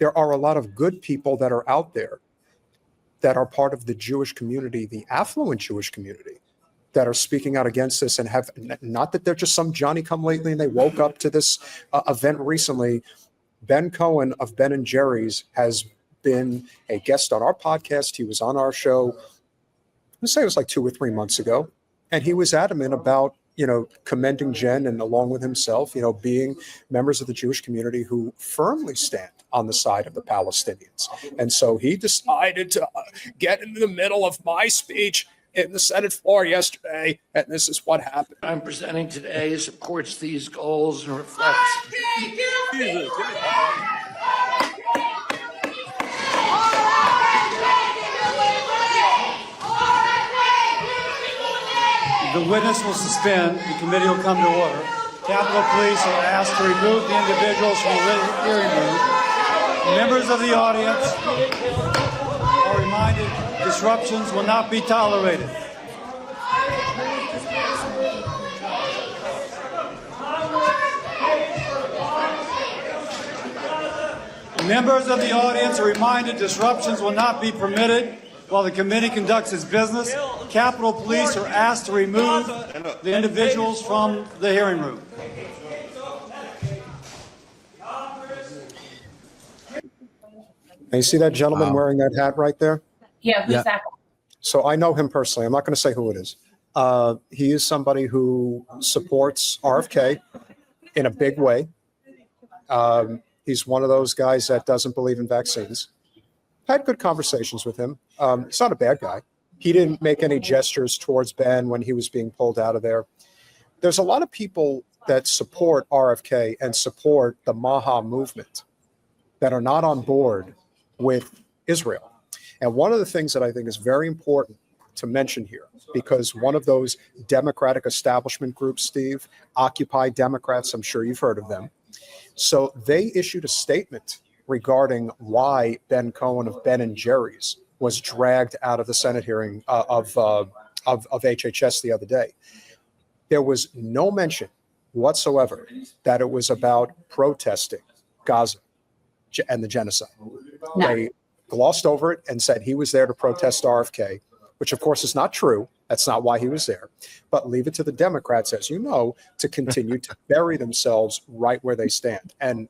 there are a lot of good people that are out there that are part of the Jewish community, the affluent Jewish community, that are speaking out against this and have, not that they're just some Johnny-come-lately and they woke up to this event recently. Ben Cohen of Ben and Jerry's has been a guest on our podcast. He was on our show, let's say it was like 2 or 3 months ago, and he was adamant about, commending Jen and along with himself, being members of the Jewish community who firmly stand on the side of the Palestinians. And so he decided to get into the middle of my speech in the Senate floor yesterday, and this is what happened. I'm presenting today supports these goals and reflects. The witness will suspend. The committee will come to order. Capitol Police are asked to remove the individuals from the hearing room. Members of the audience are reminded disruptions will not be tolerated. Members of the audience are reminded disruptions will not be permitted while the committee conducts its business. Capitol Police are asked to remove the individuals from the hearing room. And you see that gentleman wearing that hat right there? Yeah, who's that? So I know him personally. I'm not going to say who it is. He is somebody who supports RFK in a big way. He's one of those guys that doesn't believe in vaccines. Had good conversations with him. He's not a bad guy. He didn't make any gestures towards Ben when he was being pulled out of there. There's a lot of people that support RFK and support the Maha movement that are not on board with Israel. And one of the things that I think is very important to mention here, because one of those Democratic establishment groups, Steve, Occupy Democrats, I'm sure you've heard of them. So they issued a statement regarding why Ben Cohen of Ben and Jerry's was dragged out of the Senate hearing of HHS the other day. There was no mention whatsoever that it was about protesting Gaza and the genocide. No. They glossed over it and said he was there to protest RFK, which of course is not true. That's not why he was there. But leave it to the Democrats, as you know, to continue to bury themselves right where they stand. And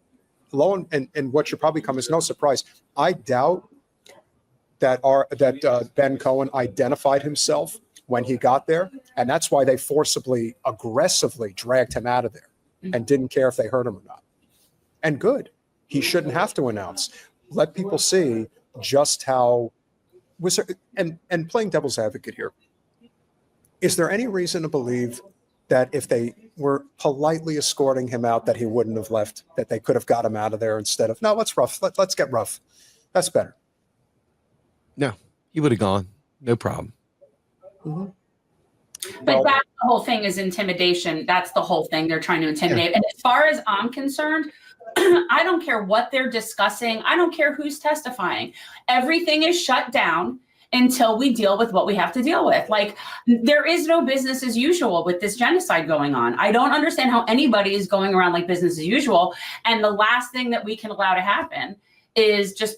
and what should probably come as no surprise, I doubt that Ben Cohen identified himself when he got there, and that's why they forcibly, aggressively dragged him out of there and didn't care if they heard him or not. And good, he shouldn't have to announce. Let people see just how was there, and playing devil's advocate here. Is there any reason to believe that if they were politely escorting him out, that he wouldn't have left, that they could have got him out of there instead of, no, let's get rough. That's better. No, he would have gone. No problem. Mm-hmm. But that's the whole thing is intimidation. That's the whole thing. They're trying to intimidate. Yeah. And as far as I'm concerned, I don't care what they're discussing. I don't care who's testifying. Everything is shut down until we deal with what we have to deal with. Like, there is no business as usual with this genocide going on. I don't understand how anybody is going around like business as usual. And the last thing that we can allow to happen is just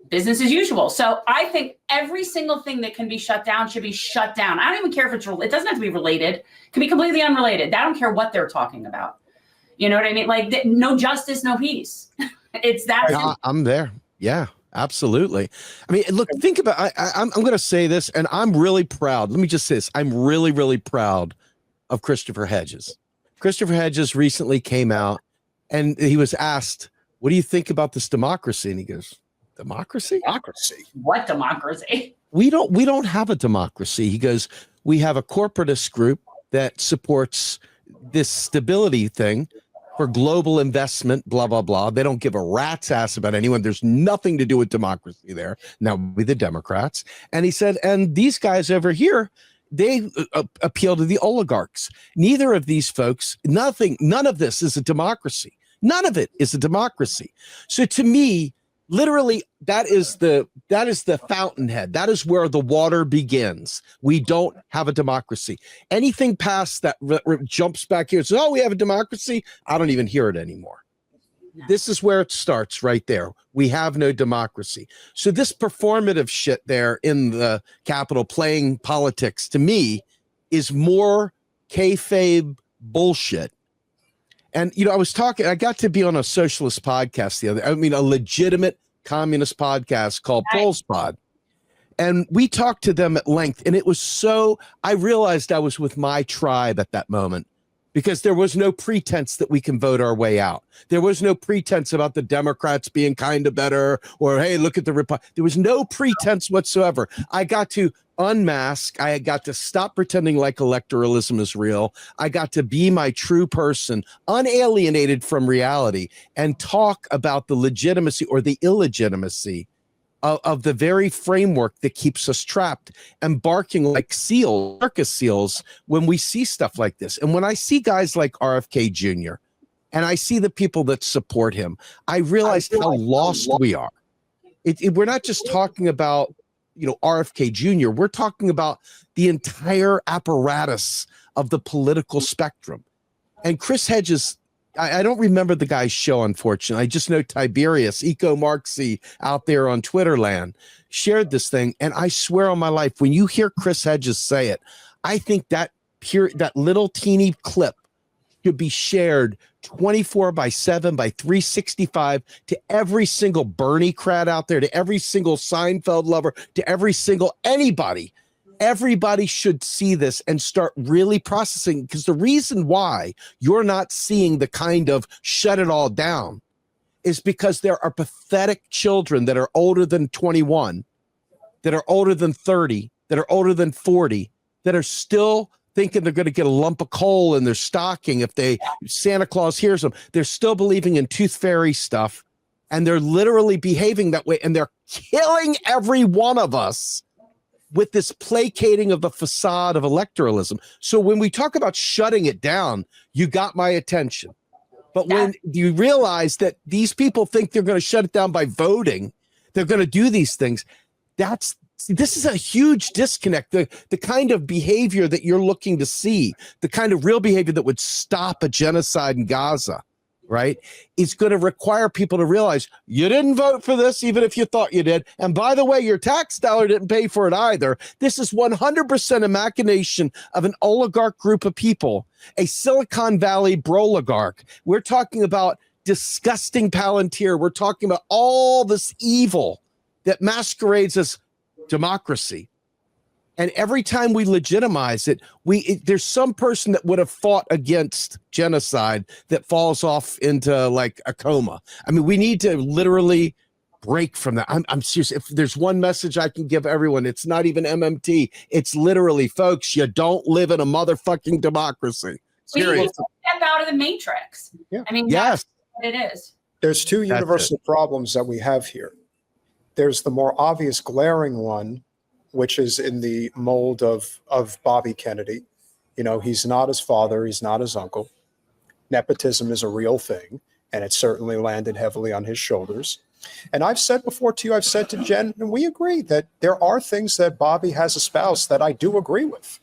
business as usual. So I think every single thing that can be shut down should be shut down. I don't even care if it doesn't have to be related. It can be completely unrelated. I don't care what they're talking about. You know what I mean? Like, no justice, no peace. It's that. I'm there. Yeah, absolutely. I mean, look, think about, I'm going to say this, and I'm really proud. Let me just say this. I'm really, really proud of Christopher Hedges. Christopher Hedges recently came out and he was asked, what do you think about this democracy? And he goes, democracy? Democracy? What democracy? We don't have a democracy. He goes, we have a corporatist group that supports this stability thing for global investment, blah, blah, blah. They don't give a rat's ass about anyone. There's nothing to do with democracy there. Now, with the Democrats. And he said, and these guys over here, they appeal to the oligarchs. Neither of these folks, none of this is a democracy. None of it is a democracy. So to me, literally, that is the fountainhead. That is where the water begins. We don't have a democracy. Anything past that jumps back here and says, oh, we have a democracy, I don't even hear it anymore. This is where it starts right there. We have no democracy. So this performative shit there in the Capitol playing politics, to me, is more kayfabe bullshit. And, I got to be on a socialist podcast a legitimate communist podcast called Polspod. And we talked to them at length. And it was I realized I was with my tribe at that moment, because there was no pretense that we can vote our way out. There was no pretense about the Democrats being kind of better, or, hey, look at the Republicans. There was no pretense whatsoever. I got to unmask. I got to stop pretending like electoralism is real. I got to be my true person, unalienated from reality, and talk about the legitimacy or the illegitimacy of the very framework that keeps us trapped and barking like seals, circus seals, when we see stuff like this. And when I see guys like RFK Jr. and I see the people that support him, I realize how lost we are. We're not just talking about, RFK Jr. We're talking about the entire apparatus of the political spectrum. And Chris Hedges, I don't remember the guy's show, unfortunately. I just know Tiberius, Eco-Marxy, out there on Twitter land, shared this thing. And I swear on my life, when you hear Chris Hedges say it, I think that little teeny clip should be shared 24/7 by 365 to every single Bernie crowd out there, to every single Seinfeld lover, to every single anybody. Everybody should see this and start really processing, because the reason why you're not seeing the kind of shut it all down is because there are pathetic children that are older than 21, that are older than 30, that are older than 40, that are still thinking they're going to get a lump of coal in their stocking if Santa Claus hears them. They're still believing in tooth fairy stuff, and they're literally behaving that way, and they're killing every one of us with this placating of the facade of electoralism. So when we talk about shutting it down, you got my attention. But when you realize that these people think they're going to shut it down by voting, they're going to do these things, this is a huge disconnect. The kind of behavior that you're looking to see, the kind of real behavior that would stop a genocide in Gaza, right, is going to require people to realize you didn't vote for this, even if you thought you did. And by the way, your tax dollar didn't pay for it either. This is 100% a machination of an oligarch group of people, a Silicon Valley broligarch. We're talking about disgusting Palantir. We're talking about all this evil that masquerades as democracy. And every time we legitimize it, there's some person that would have fought against genocide that falls off into like a coma. I mean, we need to literally break from that. I'm serious. If there's one message I can give everyone, it's not even MMT. It's literally, folks, you don't live in a motherfucking democracy. We need to step out of the matrix. Yeah. I mean, yes, that's what it is. There's two universal problems that we have here. There's the more obvious glaring one, which is in the mold of Bobby Kennedy. He's not his father. He's not his uncle. Nepotism is a real thing, and it certainly landed heavily on his shoulders. And I've said before to you, I've said to Jen, and we agree that there are things that Bobby has espoused that I do agree with.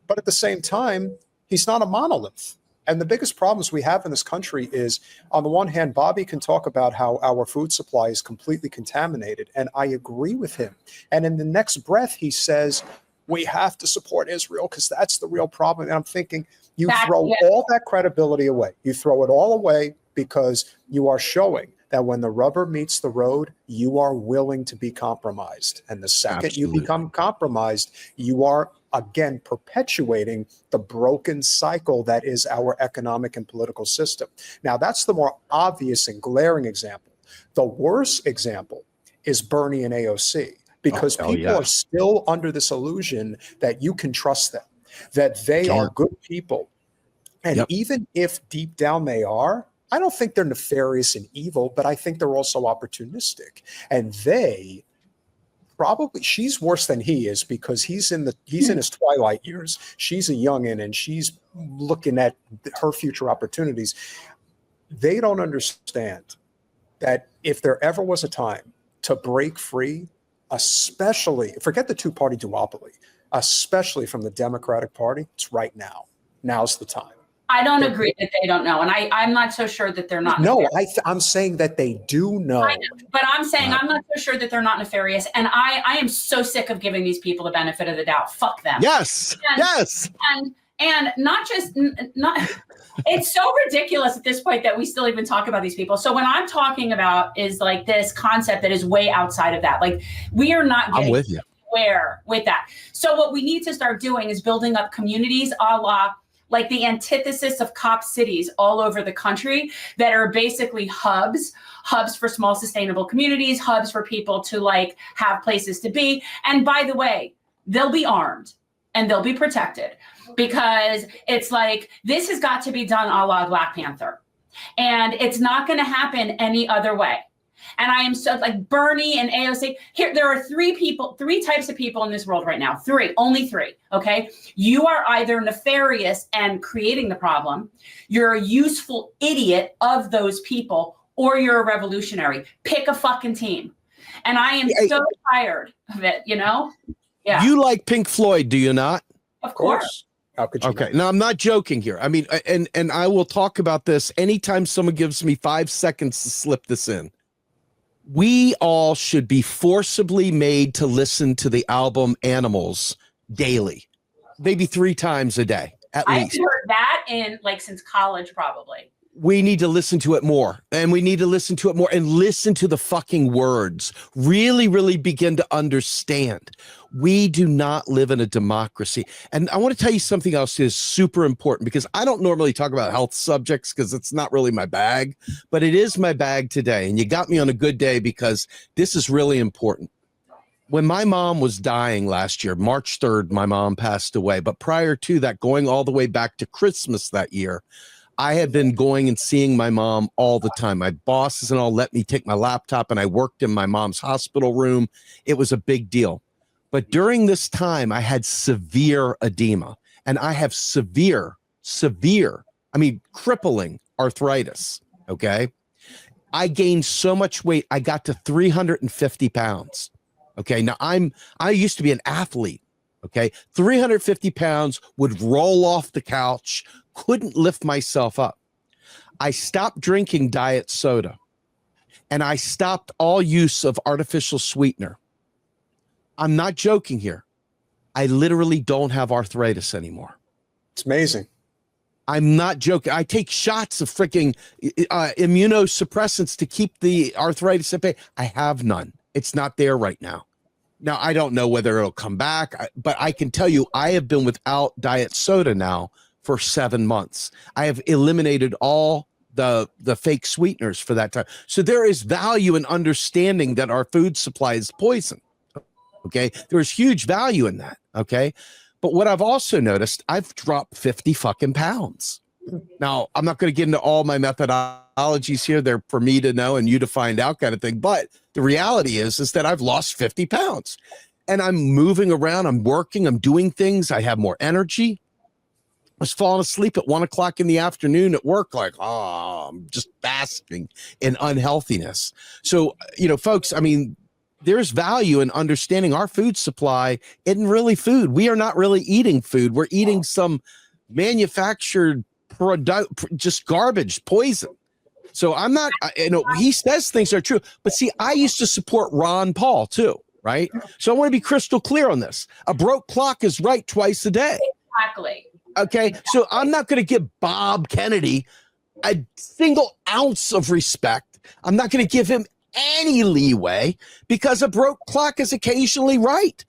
But at the same time, he's not a monolith. And the biggest problems we have in this country is, on the one hand, Bobby can talk about how our food supply is completely contaminated, and I agree with him. And in the next breath, he says, we have to support Israel because that's the real problem. And I'm thinking, you throw all that credibility away. You throw it all away because you are showing that when the rubber meets the road, you are willing to be compromised. And the second you become compromised, you are again perpetuating the broken cycle that is our economic and political system. Now, that's the more obvious and glaring example. The worst example is Bernie and AOC, because people are still under this illusion that you can trust them, that they are good people. And even if deep down they are, I don't think they're nefarious and evil, but I think they're also opportunistic. And they probably, she's worse than he is because he's in his twilight years. She's a youngin' and she's looking at her future opportunities. They don't understand that if there ever was a time to break free, especially, forget the two-party duopoly, especially from the Democratic Party, it's right now. Now's the time. I don't agree that they don't know, and I'm not so sure that they're not. No, I'm saying that they do know. I know, but I'm saying I'm not so sure that they're not nefarious, and I am so sick of giving these people the benefit of the doubt. Fuck them. Yes, yes. And not just not. It's so ridiculous at this point that we still even talk about these people. So what I'm talking about is like this concept that is way outside of that. Like we are not getting I'm with you. Where with that. So what we need to start doing is building up communities a la like the antithesis of cop cities all over the country that are basically hubs for small sustainable communities, hubs for people to like have places to be. And by the way, they'll be armed and they'll be protected because it's like, this has got to be done a la Black Panther. And it's not going to happen any other way. And I am so like Bernie and AOC here. There are three types of people in this world right now. Only three. Okay. You are either nefarious and creating the problem. You're a useful idiot of those people, or you're a revolutionary. Pick a fucking team. And I am so tired of it, you know? Yeah. You like Pink Floyd, do you not? Of course. How could you? Okay. Now I'm not joking here. I mean, and I will talk about this anytime someone gives me 5 seconds to slip this in. We all should be forcibly made to listen to the album Animals daily, maybe 3 times a day at least. I've heard that in like since college, probably. We need to listen to it more, and we need to listen to it more and listen to the fucking words. Really, really begin to understand. We do not live in a democracy. And I want to tell you something else that is super important, because I don't normally talk about health subjects because it's not really my bag, but it is my bag today. And you got me on a good day because this is really important. When my mom was dying last year, March 3rd, my mom passed away. But prior to that, going all the way back to Christmas that year, I had been going and seeing my mom all the time. My bosses and all let me take my laptop, and I worked in my mom's hospital room. It was a big deal. But during this time, I had severe edema, and I have severe, I mean, crippling arthritis. Okay. I gained so much weight. I got to 350 pounds. Okay. Now I used to be an athlete. Okay. 350 pounds, would roll off the couch, couldn't lift myself up. I stopped drinking diet soda, and I stopped all use of artificial sweetener. I'm not joking here. I literally don't have arthritis anymore. It's amazing. I'm not joking. I take shots of freaking immunosuppressants to keep the arthritis at bay. I have none. It's not there right now. Now, I don't know whether it'll come back, but I can tell you I have been without diet soda now for 7 months. I have eliminated all the fake sweeteners for that time. So there is value in understanding that our food supply is poison. Okay. There's huge value in that. Okay. But what I've also noticed, I've dropped 50 fucking pounds. Now, I'm not going to get into all my methodologies here. They're for me to know and you to find out kind of thing. But the reality is that I've lost 50 pounds, and I'm moving around. I'm working. I'm doing things. I have more energy. I was falling asleep at 1 o'clock in the afternoon at work, like, oh, I'm just basking in unhealthiness. So, you know, folks, I mean, there's value in understanding our food supply isn't really food. We are not really eating food. We're eating some manufactured product, just garbage, poison. So I'm not, you know, he says things are true, but see, I used to support Ron Paul too, right? So I want to be crystal clear on this. A broke clock is right twice a day. Exactly. Okay. So I'm not going to give Bob Kennedy a single ounce of respect. I'm not going to give him any leeway because a broke clock is occasionally right.